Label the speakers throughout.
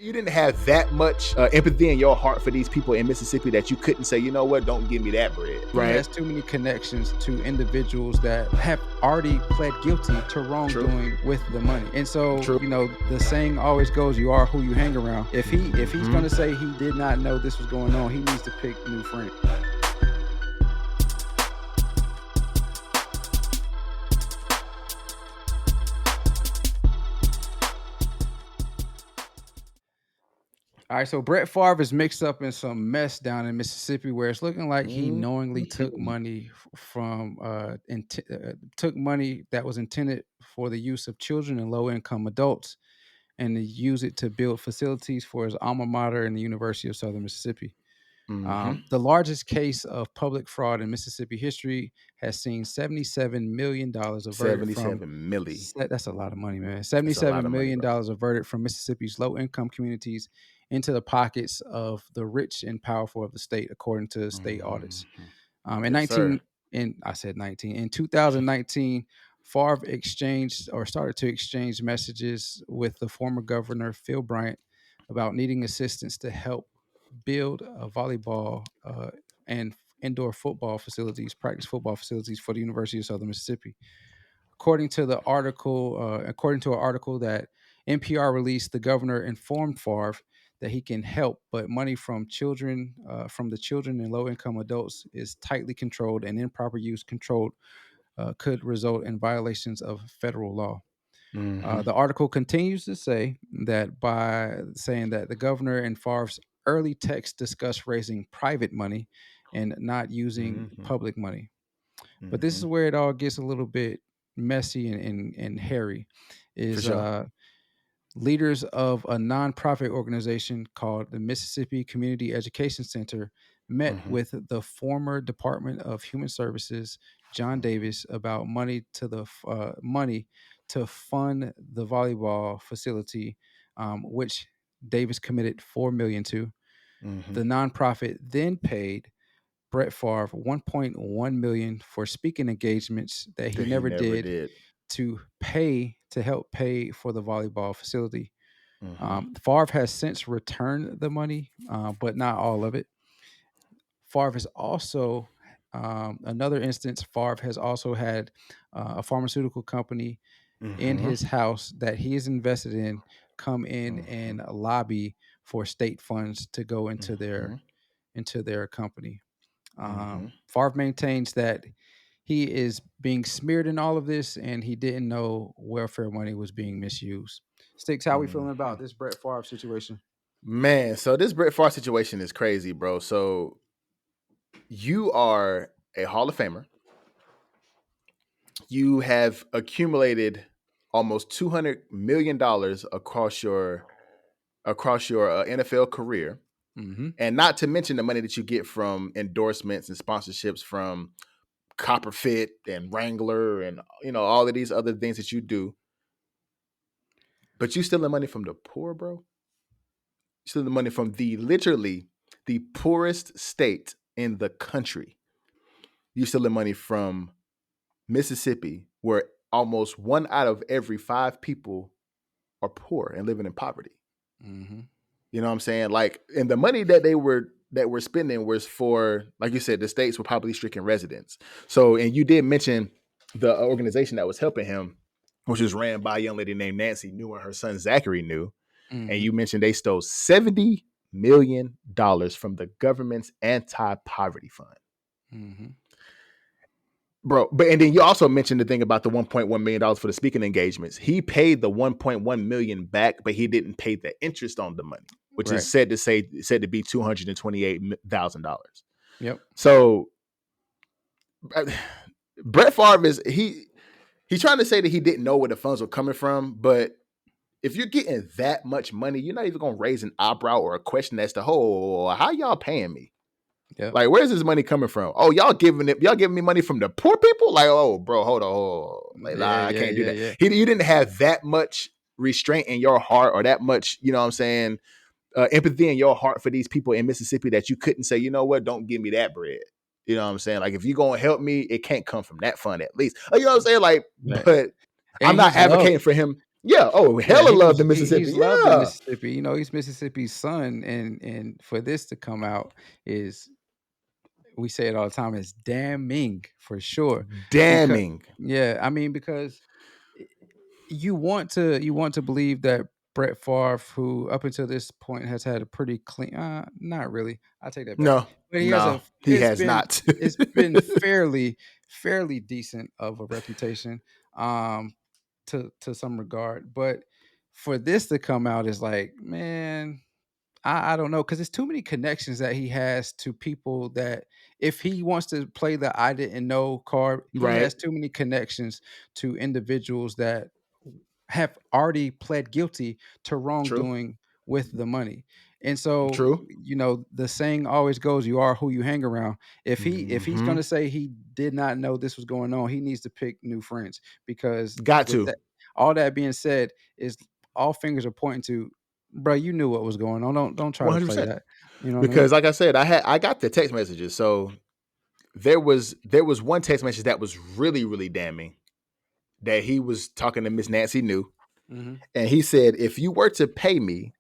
Speaker 1: You didn't have that much empathy in your heart for these people in Mississippi that you couldn't say, you know what, don't give me that bread.
Speaker 2: He has too many connections to individuals that have already pled guilty to wrongdoing with the money. And so, the saying always goes, you are who you hang around. If he's going to say he did not know this was going on, he needs to pick new friends. All right, so Brett Favre is mixed up in some mess down in Mississippi, where it's looking like he knowingly took money from took money that was intended for the use of children and low-income adults, and to use it to build facilities for his alma mater in the University of Southern Mississippi. The largest case of public fraud in Mississippi history has seen $77 million of verdict from. That's a lot of money, man. $77 million of verdict from Mississippi's low-income communities into the pockets of the rich and powerful of the state, according to state audits. In 2019, Favre started to exchange messages with the former governor, Phil Bryant, about needing assistance to help build a volleyball and indoor football facilities, practice football facilities for the University of Southern Mississippi. According to an article that NPR released, the governor informed Favre that he can help, but money from the children and low-income adults is tightly controlled, and improper use could result in violations of federal law. The article continues to say that the governor and Favre's early texts discuss raising private money and not using public money. But this is where it all gets a little bit messy and hairy. Leaders of a nonprofit organization called the Mississippi Community Education Center met with the former Department of Human Services, John Davis, about money to fund the volleyball facility, which Davis committed $4 million to. The nonprofit then paid Brett Favre $1.1 million for speaking engagements that he never did to help pay for the volleyball facility. Favre has since returned the money, but not all of it. Favre has also another instance. Favre has also had a pharmaceutical company in his house that he is invested in come in and lobby for state funds to go into their company. Favre maintains that he is being smeared in all of this, and he didn't know welfare money was being misused. Sticks, how we feeling about this Brett Favre situation?
Speaker 1: Man, so this Brett Favre situation is crazy, bro. So you are a Hall of Famer. You have accumulated almost $200 million across your NFL career. And not to mention the money that you get from endorsements and sponsorships from Copperfit and Wrangler and all of these other things that you do. But you stealing money from the poor, bro. You stealing money from literally the poorest state in the country. You stealing money from Mississippi, where almost 1 out of every 5 people are poor and living in poverty. You know what I'm saying? Like, and the money that they were spending was for, like you said, the states were poverty-stricken residents. So, and you did mention the organization that was helping him, which was ran by a young lady named Nancy New and her son Zachary New. And you mentioned they stole $70 million from the government's anti-poverty fund. Bro, and then you also mentioned the thing about the $1.1 million for the speaking engagements. He paid the $1.1 million back, but he didn't pay the interest on the money, which is said to be $228,000.
Speaker 2: Yep.
Speaker 1: So Brett Favre he's trying to say that he didn't know where the funds were coming from, but if you're getting that much money, you're not even going to raise an eyebrow or a question as to, how y'all paying me? Yep. Like, where's this money coming from? Oh, y'all giving me money from the poor people? Like, oh, bro, hold on. Like, I can't do that. Yeah. You didn't have that much restraint in your heart, or that much, you know what I'm saying, empathy in your heart for these people in Mississippi, that you couldn't say, you know what, don't give me that bread. You know what I'm saying? Like, if you're going to help me, it can't come from that fund at least. You know what I'm saying? Like, but I'm not advocating for him. Yeah. Oh,
Speaker 2: Yeah,
Speaker 1: hella love the Mississippi.
Speaker 2: he's loved in
Speaker 1: Yeah.
Speaker 2: Mississippi. You know, he's Mississippi's son, and for this to come out is, we say it all the time, is damning for sure. Because
Speaker 1: Damning.
Speaker 2: yeah, I mean, because you want to believe that Brett Favre, who up until this point has had a pretty clean, not really, I take that back,
Speaker 1: No,
Speaker 2: but he has
Speaker 1: no,
Speaker 2: a,
Speaker 1: he has not.
Speaker 2: it's been fairly decent of a reputation, um, to some regard, but for this to come out is like, man, I don't know, because it's too many connections that he has to people that, if he wants to play the I didn't know card, he
Speaker 1: Right.
Speaker 2: has too many connections to individuals that have already pled guilty to
Speaker 1: True.
Speaker 2: wrongdoing with the money. And so,
Speaker 1: True.
Speaker 2: the saying always goes, you are who you hang around. If he's
Speaker 1: Hmm.
Speaker 2: going to say he did not know this was going on, he needs to pick new friends, because
Speaker 1: Got
Speaker 2: with
Speaker 1: to.
Speaker 2: that, all that being said, is all fingers are pointing to, bro, you knew what was going on. Don't try
Speaker 1: One
Speaker 2: to
Speaker 1: hundred
Speaker 2: play
Speaker 1: percent.
Speaker 2: that. You know what I mean?
Speaker 1: Because, like I said, I got the text messages. So there was one text message that was really really damning. That he was talking to Miss Nancy New,
Speaker 2: Mhm.
Speaker 1: and he said, "If you were to pay me,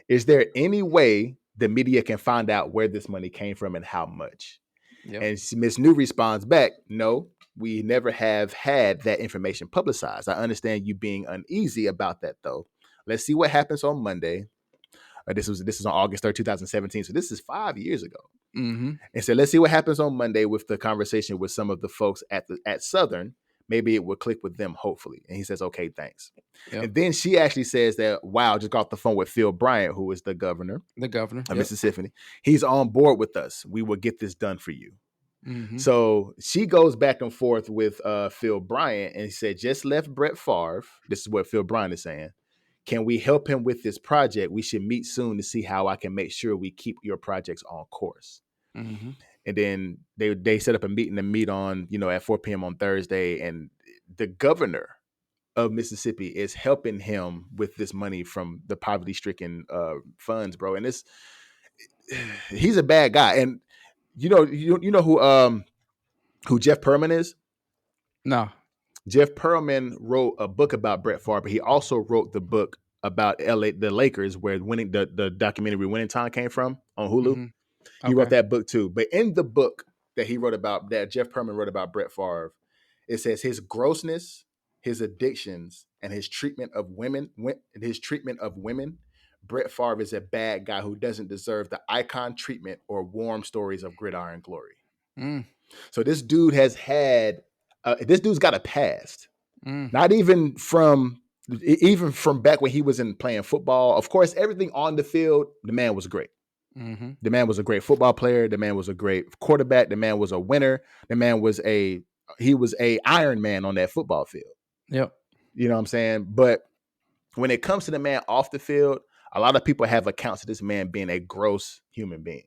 Speaker 1: is there any way the media can find out where this money came from and how much?"
Speaker 2: Yep.
Speaker 1: And Miss New responds back, "No, we never have had that information publicized. I understand you being uneasy about that, though. Let's see what happens on Monday." This is on August 3rd, 2017. So this is 5 years ago.
Speaker 2: Mhm.
Speaker 1: And so let's see what happens on Monday with the conversation with some of the folks at Southern. Maybe it will click with them, hopefully. And he says, "Okay, thanks."
Speaker 2: Yep.
Speaker 1: And then she actually says that, wow, just got off the phone with Phil Bryant, who is the governor
Speaker 2: The governor.
Speaker 1: of
Speaker 2: Yep.
Speaker 1: Mississippi. He's on board with us. We will get this done for you.
Speaker 2: Mhm.
Speaker 1: So she goes back and forth with Phil Bryant, and he said, "Just left Brett Favre." This is what Phil Bryant is saying. "Can we help him with this project? We should meet soon to see how I can make sure we keep your projects on course."
Speaker 2: Mhm.
Speaker 1: And then they set up a meeting to meet on, at 4 p.m. on Thursday. And the governor of Mississippi is helping him with this money from the poverty stricken funds, bro. And this he's a bad guy. And you know who Jeff Perlman is?
Speaker 2: No.
Speaker 1: Jeff Perlman wrote a book about Brett Favre, but he also wrote the book about the Lakers, where winning the documentary Winning Time came from on Hulu.
Speaker 2: Mhm.
Speaker 1: He wrote
Speaker 2: Okay.
Speaker 1: that book too. But in the book that he wrote about, that Jeff Perlman wrote about Brett Favre, it says his grossness, his addictions, and his treatment of women. Brett Favre is a bad guy who doesn't deserve the icon treatment or warm stories of gridiron glory.
Speaker 2: Mm.
Speaker 1: So this dude's got a past.
Speaker 2: Mm.
Speaker 1: Not even from back when he was in playing football. Of course, everything on the field, the man was great.
Speaker 2: Mhm.
Speaker 1: The man was a great football player. The man was a great quarterback. The man was a winner. The man was he was a Iron Man on that football field.
Speaker 2: Yep.
Speaker 1: You know what I'm saying? But when it comes to the man off the field, a lot of people have accounts of this man being a gross human being.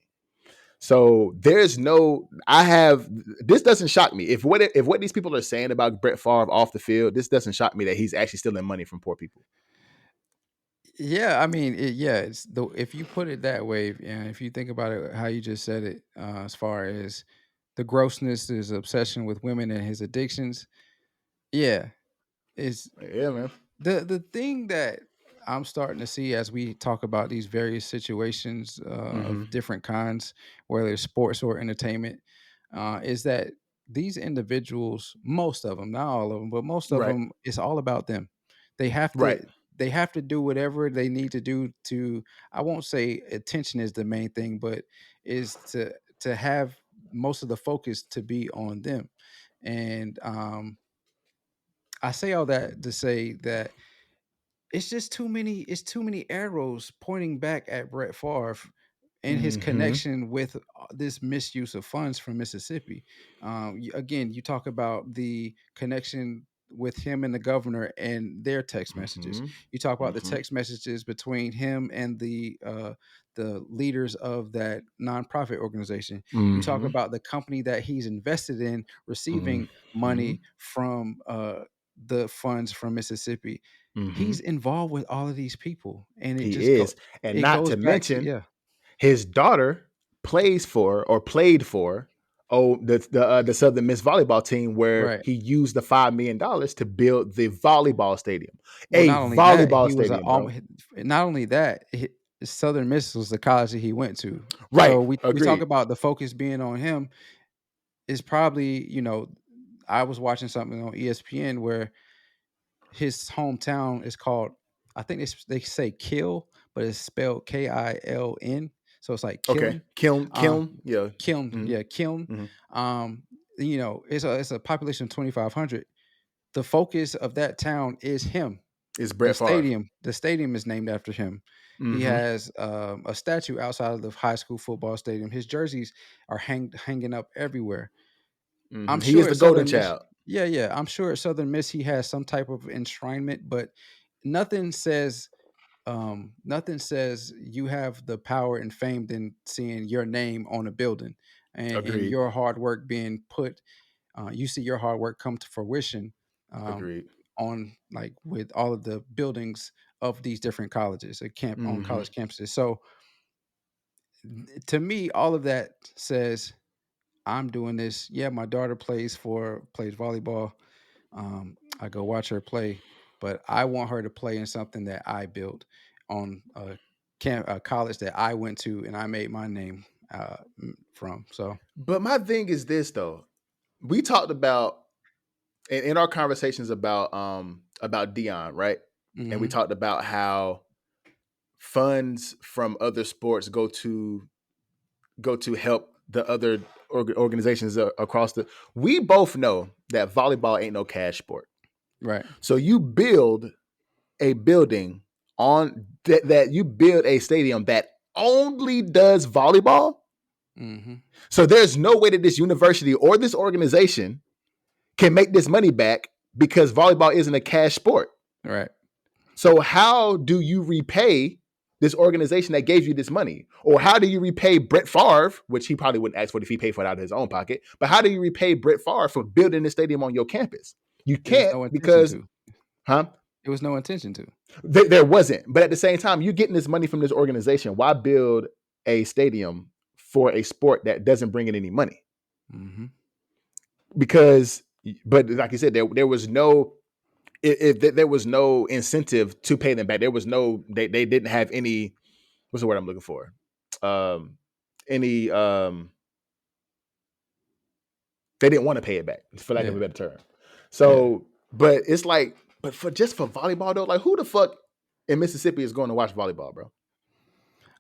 Speaker 1: So this doesn't shock me. If what these people are saying about Brett Favre off the field, this doesn't shock me that he's actually stealing money from poor people.
Speaker 2: Yeah, I mean, it's the if you put it that way, and if you think about it, how you just said it, as far as the grossness, his obsession with women, and his addictions, yeah, is
Speaker 1: Yeah, man.
Speaker 2: the thing that I'm starting to see as we talk about these various situations
Speaker 1: Mm-hmm.
Speaker 2: of different kinds, whether it's sports or entertainment, is that these individuals, most of them, not all of them, but most of
Speaker 1: Right.
Speaker 2: them, it's all about them. They have to
Speaker 1: Right.
Speaker 2: they have to do whatever they need to do to. I won't say attention is the main thing, but is to have most of the focus to be on them, and I say all that to say that it's just too many arrows pointing back at Brett Favre and his
Speaker 1: Mm-hmm.
Speaker 2: connection with this misuse of funds from Mississippi. Again, you talk about the connection with him and the governor and their text messages.
Speaker 1: Mm-hmm.
Speaker 2: You talk about the
Speaker 1: Mm-hmm.
Speaker 2: text messages between him and the leaders of that nonprofit organization. You talk
Speaker 1: Mm-hmm.
Speaker 2: about the company that he's invested in receiving
Speaker 1: Mm-hmm.
Speaker 2: money from the funds from Mississippi.
Speaker 1: Mm-hmm.
Speaker 2: He's involved with all of these people, and
Speaker 1: He is. And
Speaker 2: it
Speaker 1: not
Speaker 2: goes
Speaker 1: to
Speaker 2: back to,
Speaker 1: mention,
Speaker 2: yeah.
Speaker 1: his daughter played for the Southern Miss volleyball team, where
Speaker 2: Right.
Speaker 1: he used the $5 million to build the volleyball stadium,
Speaker 2: Well,
Speaker 1: a
Speaker 2: not only that,
Speaker 1: volleyball
Speaker 2: he was a
Speaker 1: stadium, bro.
Speaker 2: not only that, Southern Miss was the college that he went to.
Speaker 1: Right,
Speaker 2: So we talk
Speaker 1: agreed.
Speaker 2: about the focus being on him is probably, I was watching something on ESPN where his hometown is called, I think they say Kill, but it's spelled Kiln. So it's like
Speaker 1: Okay,
Speaker 2: Kiln. Uh,
Speaker 1: Kiln, yeah.
Speaker 2: Kiln,
Speaker 1: Hmm.
Speaker 2: yeah, Kiln.
Speaker 1: Hmm.
Speaker 2: Um, it's a population of 2,500. The focus of that town is him.
Speaker 1: It's Brett Favre.
Speaker 2: The stadium is named after him. He
Speaker 1: Hmm.
Speaker 2: has a statue outside of the high school football stadium. His jerseys are hanging up everywhere. I'm
Speaker 1: Hmm. He is
Speaker 2: sure
Speaker 1: the
Speaker 2: at
Speaker 1: golden
Speaker 2: Southern Miss,
Speaker 1: child.
Speaker 2: yeah, yeah. I'm sure at Southern Miss he has some type of enshrinement, but nothing says nothing says you have the power and fame than seeing your name on a building and
Speaker 1: Agreed.
Speaker 2: your hard work being put. You see your hard work come to fruition
Speaker 1: Agreed.
Speaker 2: on like with all of the buildings of these different colleges, on
Speaker 1: Hmm.
Speaker 2: college campuses. So to me, all of that says I'm doing this. Yeah, my daughter plays volleyball. I go watch her play, but I want her to play in something that I built on a college that I went to and I made my name from. So,
Speaker 1: But my thing is this though. We talked about in our conversations about Dion, right? And we
Speaker 2: hmm
Speaker 1: talked about how funds from other sports go to help the other organizations across the. We both know that volleyball ain't no cash sport.
Speaker 2: right.
Speaker 1: So you build a building that you build a stadium that only does volleyball.
Speaker 2: hmm
Speaker 1: So there's no way that this university or this organization can make this money back because volleyball isn't a cash sport.
Speaker 2: Right.
Speaker 1: So how do you repay this organization that gave you this money? Or how do you repay Brett Favre, which he probably wouldn't ask for it if he paid for it out of his own pocket, but how do you repay Brett Favre for building this stadium on your campus? You
Speaker 2: It was
Speaker 1: can't
Speaker 2: no intention
Speaker 1: because,
Speaker 2: to.
Speaker 1: huh?
Speaker 2: It was no intention to.
Speaker 1: There wasn't. But at the same time, you're getting this money from this organization. Why build a stadium for a sport that doesn't bring in any money?
Speaker 2: hmm
Speaker 1: Because, but like you said, there was no there was no incentive to pay them back. There was no they didn't have any, what's the word I'm looking for? Um any they didn't want to pay it back, for lack of
Speaker 2: Yeah.
Speaker 1: a better term.
Speaker 2: Yeah.
Speaker 1: So, but it's like, but for volleyball though, like who the fuck in Mississippi is going to watch volleyball, bro?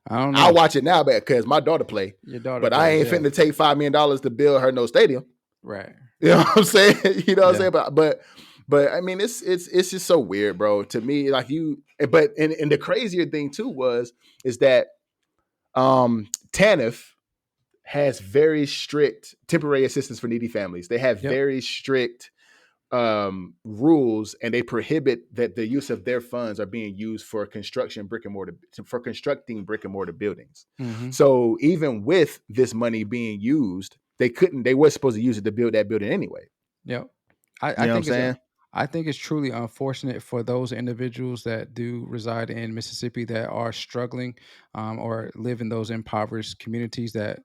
Speaker 2: I don't
Speaker 1: I'll
Speaker 2: know.
Speaker 1: watch it now, because my daughter play,
Speaker 2: Your daughter
Speaker 1: but I
Speaker 2: plays.
Speaker 1: ain't
Speaker 2: Yeah.
Speaker 1: finna take $5 million to build her no stadium.
Speaker 2: Right.
Speaker 1: You know what I'm saying? You know what I'm
Speaker 2: Yeah.
Speaker 1: saying? But I mean, it's just so weird, bro. To me, like but and the crazier thing too is that TANF has very strict temporary assistance for needy families. They have
Speaker 2: Yep.
Speaker 1: very strict rules, and they prohibit that the use of their funds are being used for constructing brick and mortar buildings.
Speaker 2: hmm
Speaker 1: So even with this money being used, they were supposed to use it to build that building anyway.
Speaker 2: Yep. I
Speaker 1: You know what I'm
Speaker 2: think
Speaker 1: saying?
Speaker 2: I think it's truly unfortunate for those individuals that do reside in Mississippi that are struggling or live in those impoverished communities that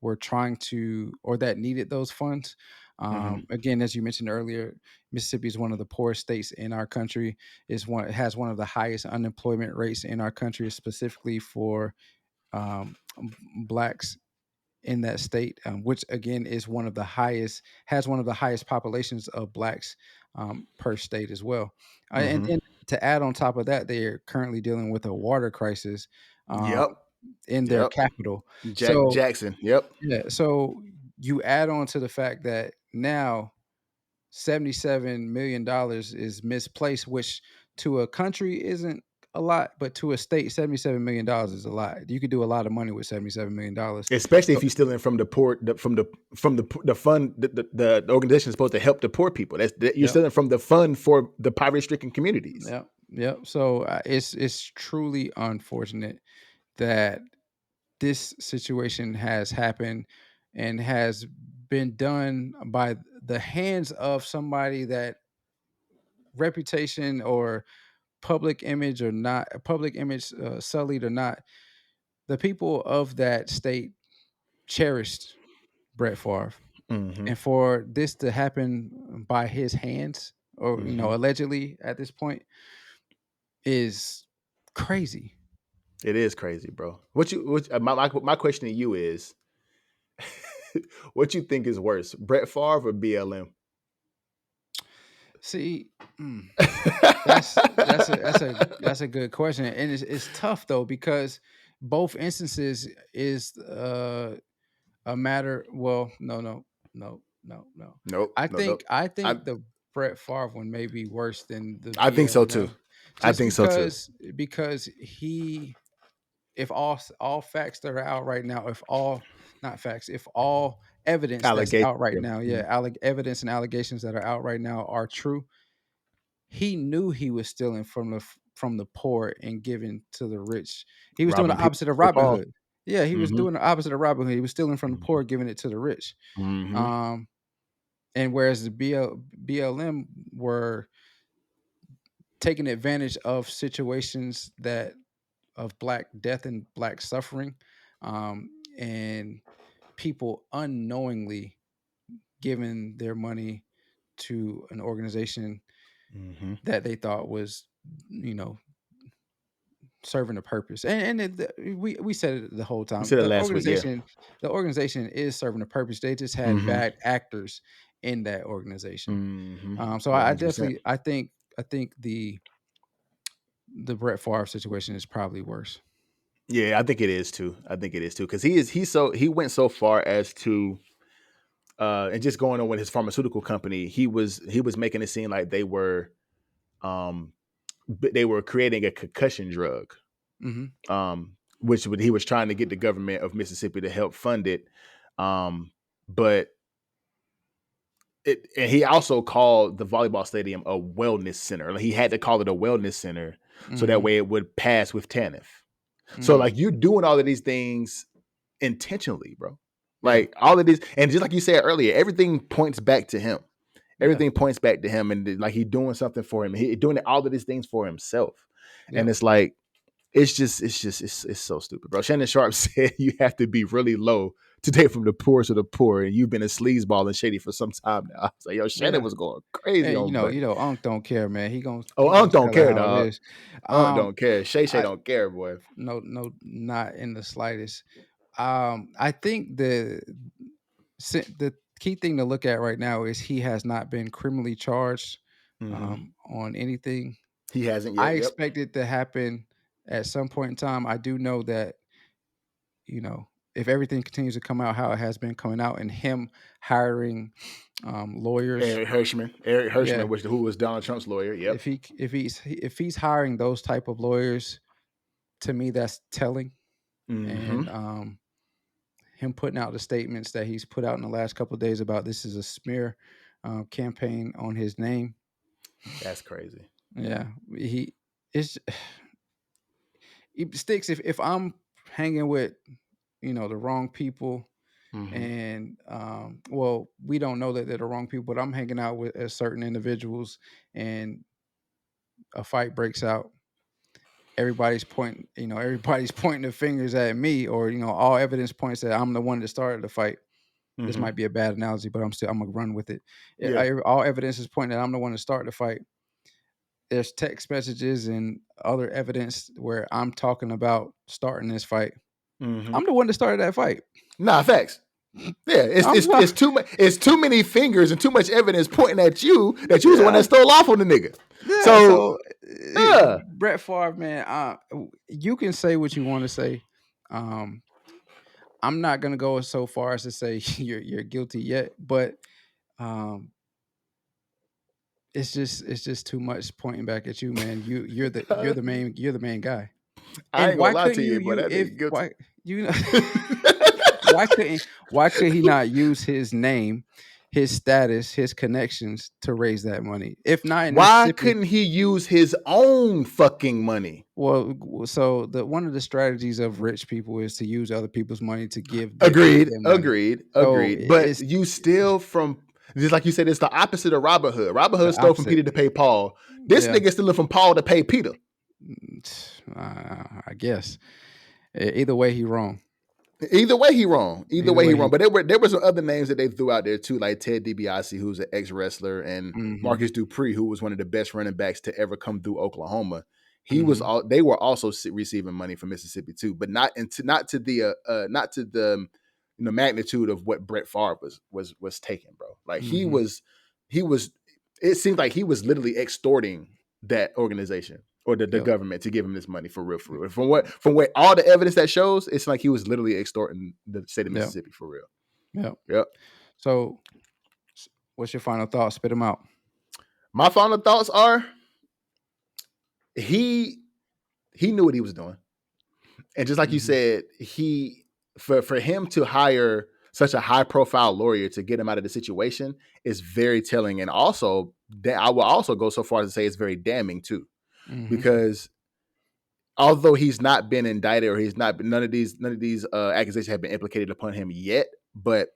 Speaker 2: were trying to or that needed those funds.
Speaker 1: Hmm.
Speaker 2: Again, as you mentioned earlier, Mississippi is one of the poorest states in our country. It has one of the highest unemployment rates in our country, specifically for blacks in that state, which again is one of the highest, has one of the highest populations of blacks per state as well. And
Speaker 1: Hmm.
Speaker 2: then to add on top of that, they are currently dealing with a water crisis um,
Speaker 1: Yep.
Speaker 2: in their
Speaker 1: Yep.
Speaker 2: capital.
Speaker 1: Jack
Speaker 2: So
Speaker 1: Jackson. Yep.
Speaker 2: yeah, so you add on to the fact that now $77 million is misplaced, which to a country isn't a lot, but to a state, $77 million is a lot. You could do a lot of money with $77 million.
Speaker 1: Especially if
Speaker 2: So
Speaker 1: you're stealing from the poor, the fund, the organization is supposed to help the poor people. You're
Speaker 2: yeah.
Speaker 1: stealing from the fund for the poverty-stricken communities.
Speaker 2: Yep, yep. So it's truly unfortunate that this situation has happened and has been done by the hands of somebody that reputation or public image sullied or not, the people of that state cherished Brett Favre.
Speaker 1: Mm-hmm.
Speaker 2: and for this to happen by his hands, or
Speaker 1: Mm-hmm.
Speaker 2: allegedly at this point, is crazy.
Speaker 1: It is crazy, bro. My question to you is, what you think is worse, Brett Favre or BLM?
Speaker 2: See, that's a good question, and it's tough though, because both instances is a matter. Well, no.
Speaker 1: Nope,
Speaker 2: I
Speaker 1: no,
Speaker 2: think
Speaker 1: nope.
Speaker 2: I
Speaker 1: I
Speaker 2: think the Brett Favre one may be worse than the
Speaker 1: I think so too.
Speaker 2: BLM,
Speaker 1: I
Speaker 2: just
Speaker 1: think so too.
Speaker 2: because he, if all facts that are out right now, if all not facts, if all evidence that's
Speaker 1: Allegation.
Speaker 2: out right
Speaker 1: Yeah.
Speaker 2: now,
Speaker 1: Mhm.
Speaker 2: evidence and allegations that are out right now are true, he knew he was stealing from the poor and giving to the rich. He was doing the
Speaker 1: Robbing people
Speaker 2: opposite of
Speaker 1: to pay
Speaker 2: Robin
Speaker 1: Paul.
Speaker 2: Hood. Yeah, he was
Speaker 1: Mm-hmm.
Speaker 2: doing the opposite of Robin Hood. He was stealing from the
Speaker 1: Mm-hmm.
Speaker 2: poor, giving it to the rich.
Speaker 1: Mm-hmm.
Speaker 2: Um, and whereas the BLM were taking advantage of situations that of black death and black suffering, um, and people unknowingly giving their money to an organization
Speaker 1: Mm-hmm.
Speaker 2: that they thought was, you know, serving a purpose. We said it the whole
Speaker 1: We
Speaker 2: time.
Speaker 1: said it last week. Yeah.
Speaker 2: The organization is serving a purpose. They just had
Speaker 1: Mm-hmm.
Speaker 2: bad actors in that organization.
Speaker 1: Mm-hmm.
Speaker 2: So
Speaker 1: One
Speaker 2: I
Speaker 1: hundred percent.
Speaker 2: definitely I think the Brett Favre situation is probably worse.
Speaker 1: Yeah, I think it is too. I think it is too because he went so far as to and just going on with his pharmaceutical company, he was making it seem like um they were creating a concussion drug,
Speaker 2: Hmm.
Speaker 1: which he was trying to get the government of Mississippi to help fund it, but and he also called the volleyball stadium a wellness center. Like he had to call it a wellness center so that
Speaker 2: Hmm.
Speaker 1: way it would pass with TANF. So
Speaker 2: Mm.
Speaker 1: like you're doing all of these things intentionally, bro.
Speaker 2: Yeah.
Speaker 1: Like all of these, and just like you said earlier, everything points back to him.
Speaker 2: Yeah.
Speaker 1: Everything points back to him, and like he's doing something for him. He doing all of these things for himself, and
Speaker 2: Yep.
Speaker 1: it's like it's so stupid, bro. Shannon Sharp said you have to be really low to take from the poorest of the poor, and you've been a sleazeball and shady for some time now. I was like, yo, Shannon
Speaker 2: Yeah.
Speaker 1: was going crazy
Speaker 2: And
Speaker 1: on Brett.
Speaker 2: Unc don't care, man.
Speaker 1: Oh,
Speaker 2: He gonna
Speaker 1: Unc don't
Speaker 2: tell it
Speaker 1: care,
Speaker 2: how it
Speaker 1: dog.
Speaker 2: is.
Speaker 1: Unc
Speaker 2: Um,
Speaker 1: don't care. Shay
Speaker 2: I
Speaker 1: don't care, boy.
Speaker 2: no, not in the slightest. I think the key thing to look at right now is he has not been criminally charged
Speaker 1: Mm-hmm.
Speaker 2: on anything.
Speaker 1: He hasn't
Speaker 2: I
Speaker 1: yet. Yep.
Speaker 2: expect it to happen at some point in time. I do know that, if everything continues to come out how it has been coming out, and him hiring lawyers,
Speaker 1: Eric
Speaker 2: yeah,
Speaker 1: Hirschman, who was Donald Trump's lawyer. Yep.
Speaker 2: if he's hiring those type of lawyers, to me that's telling.
Speaker 1: Mm-hmm.
Speaker 2: And him putting out the statements that he's put out in the last couple of days about this is a smear campaign on his name.
Speaker 1: That's crazy.
Speaker 2: Yeah, he it's it sticks if I'm hanging with the wrong people,
Speaker 1: Mm-hmm.
Speaker 2: and well, we don't know that they're the wrong people, but I'm hanging out with certain individuals, and a fight breaks out. Everybody's pointing the fingers at me, or all evidence points that I'm the one that started the fight. This
Speaker 1: Mm-hmm.
Speaker 2: might be a bad analogy, but I'm gonna run with it.
Speaker 1: Yeah.
Speaker 2: All evidence is pointing that I'm the one to start the fight. There's text messages and other evidence where I'm talking about starting this fight.
Speaker 1: Mm-hmm.
Speaker 2: I'm the one that started that fight.
Speaker 1: Nah, facts. Yeah,
Speaker 2: I'm
Speaker 1: it's
Speaker 2: sorry.
Speaker 1: too much. It's too many fingers and too much evidence pointing at you that you was the one
Speaker 2: Yeah,
Speaker 1: that stole off on the nigga.
Speaker 2: yeah.
Speaker 1: So
Speaker 2: So
Speaker 1: yeah,
Speaker 2: Brett Favre, man, you can say what you want to say. Um, I'm not gonna go so far as to say you're guilty yet, but um, it's just too much pointing back at you, man. You're the main guy.
Speaker 1: I
Speaker 2: And
Speaker 1: ain't gonna
Speaker 2: why
Speaker 1: lie
Speaker 2: couldn't
Speaker 1: to you, but
Speaker 2: you
Speaker 1: that
Speaker 2: if
Speaker 1: nigga guilty.
Speaker 2: why you know why could he not use his name, his status, his connections to raise that money? If not in
Speaker 1: Why
Speaker 2: Mississippi,
Speaker 1: couldn't he use his own fucking money?
Speaker 2: well, so the one of the strategies of rich people is to use other people's money to give
Speaker 1: Agreed,
Speaker 2: them money.
Speaker 1: agreed,
Speaker 2: So
Speaker 1: agreed. But
Speaker 2: it's
Speaker 1: you steal from just like you said, it's the opposite of Robin Hood. Robin
Speaker 2: the
Speaker 1: Hood stole from
Speaker 2: opposite.
Speaker 1: Peter to pay Paul. This
Speaker 2: Yeah,
Speaker 1: nigga stealing from Paul to pay Peter.
Speaker 2: I guess. Either way, he wrong.
Speaker 1: Either way, he wrong. Either way, he wrong. But there were some other names that they threw out there too, like Ted DiBiase, who's an ex-wrestler, and Marcus Dupree, who was one of the best running backs to ever come through Oklahoma. He was all. They were also receiving money from Mississippi too, but not to the magnitude of what Brett Favre was taking, bro. Like he was. It seemed like he was literally extorting that organization or the government to give him this money for real. From what all the evidence that shows, it's like he was literally extorting the state of Mississippi for real. Yep.
Speaker 2: So what's your final thoughts? Spit them out.
Speaker 1: My final thoughts are he knew what he was doing. And just like you said, for him to hire such a high profile lawyer to get him out of the situation is very telling. And also I will also go so far as to say it's very damning too. Because although he's not been indicted or he's not been, none of these accusations have been implicated upon him yet, but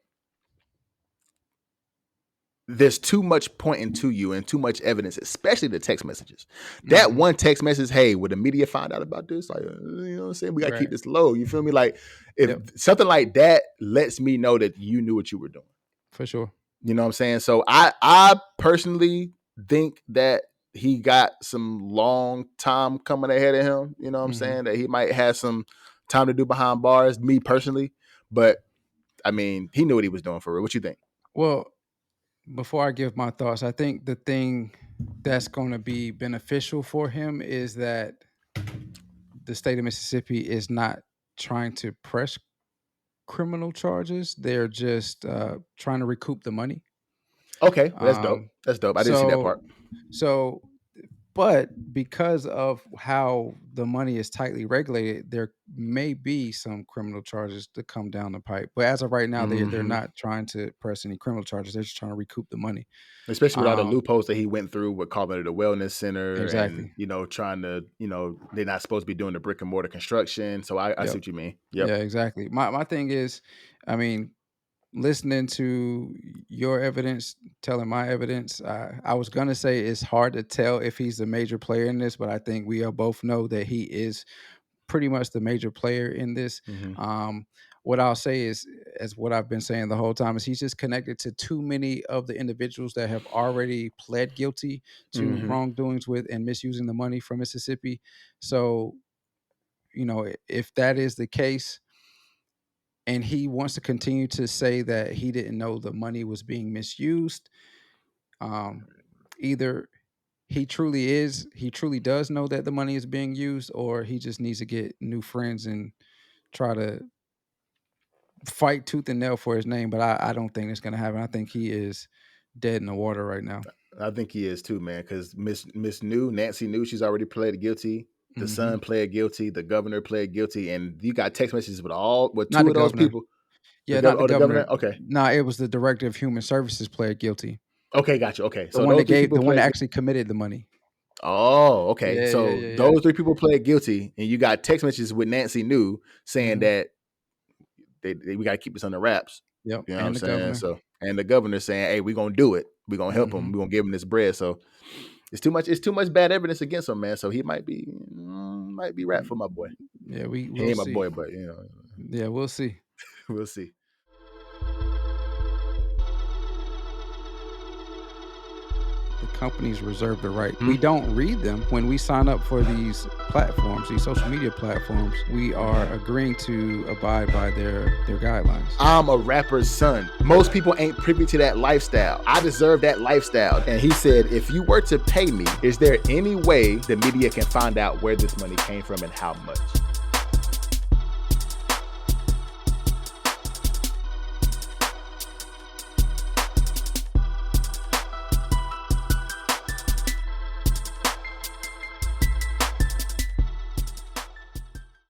Speaker 1: there's too much pointing to you and too much evidence, especially the text messages. That one text message, hey, would the media find out about this? Like, you know what I'm saying? We got to keep this low. You feel me? Like if something like that lets me know that you knew what you were doing.
Speaker 2: For sure.
Speaker 1: You know what I'm saying? So I personally think that he got some long time coming ahead of him. You know what I'm saying? That he might have some time to do behind bars, me personally. But, I mean, he knew what he was doing for real. What you think?
Speaker 2: Well, before I give my thoughts, I think the thing that's going to be beneficial for him is that the state of Mississippi is not trying to press criminal charges. They're just trying to recoup the money.
Speaker 1: Okay, well, that's dope. That's dope. I didn't see that part.
Speaker 2: So, but because of how the money is tightly regulated, there may be some criminal charges to come down the pipe. But as of right now, they're not trying to press any criminal charges. They're just trying to recoup the money.
Speaker 1: Especially with all the loopholes that he went through with calling it a wellness center.
Speaker 2: Exactly.
Speaker 1: And, trying to, they're not supposed to be doing the brick and mortar construction. So I see what you mean. Yep.
Speaker 2: Yeah, exactly. My thing is, I mean, listening to your evidence, telling my evidence, I was going to say it's hard to tell if he's the major player in this, but I think we all both know that he is pretty much the major player in this. What I'll say is, as what I've been saying the whole time, is he's just connected to too many of the individuals that have already pled guilty to wrongdoings with and misusing the money from Mississippi. So, if that is the case, and he wants to continue to say that he didn't know the money was being misused, either he truly does know that the money is being used, or he just needs to get new friends and try to fight tooth and nail for his name. But I don't think it's going to happen. I think he is dead in the water right now.
Speaker 1: I think he is too, man, because Nancy New, she's already pled guilty. The son pled guilty. The governor pled guilty, and you got text messages with two of those people.
Speaker 2: Yeah, not the governor.
Speaker 1: Okay,
Speaker 2: no, it was the director of human services pled guilty.
Speaker 1: Okay, gotcha. Okay,
Speaker 2: so the one that actually committed the money.
Speaker 1: Oh, okay. Those three people pled guilty, and you got text messages with Nancy New saying that we got to keep this under wraps.
Speaker 2: Yep.
Speaker 1: You know what I'm saying? Governor. So, and the governor saying, "Hey, we're gonna do it. We're gonna help him. We're gonna give him this bread." So. It's too much bad evidence against him, man. So he might be rap for my boy.
Speaker 2: Yeah, he
Speaker 1: ain't my boy, but
Speaker 2: Yeah, we'll see.
Speaker 1: We'll see.
Speaker 2: The companies reserve the right. We don't read them when we sign up for these platforms, these social media platforms. We are agreeing to abide by their guidelines.
Speaker 1: I'm a rapper's son. Most people ain't privy to that lifestyle. I deserve that lifestyle. And he said, if you were to pay me, is there any way the media can find out where this money came from and how much?